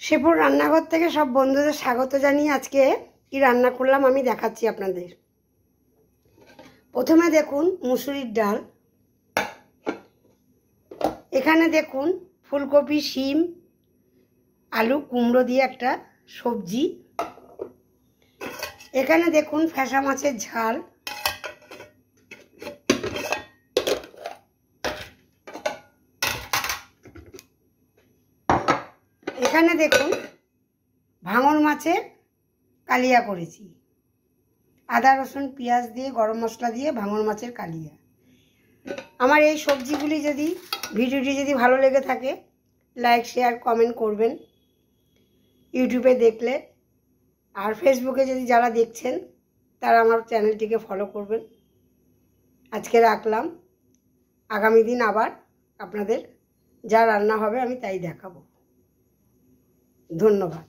শেপুর রান্নাঘর থেকে সব বন্ধুদের স্বাগত জানিয়ে আজকে কি রান্না করলাম আমি দেখাচ্ছি আপনাদের। প্রথমে দেখুন মুসুরির ডাল, এখানে দেখুন ফুলকপি, শিম, আলু, কুমড়ো দিয়ে একটা সবজি, এখানে দেখুন ফ্যাসা মাছের ঝাল, এখানে দেখুন ভাঙন মাছের কালিয়া করেছি, আদা রসুন পেঁয়াজ দিয়ে গরম মশলা দিয়ে ভাঙন মাছের কালিয়া। আমার এই সবজিগুলি ভিডিওটি যদি ভালো লেগে থাকে লাইক শেয়ার কমেন্ট করবেন ইউটিউবে দেখলে, আর ফেসবুকে যদি যারা দেখছেন তারা আমার চ্যানেলটিকে ফলো করবেন। আজকে রাখলাম, আগামী দিন আবার আপনাদের যা রান্না হবে আমি তাই দেখাবো। ধন্যবাদ।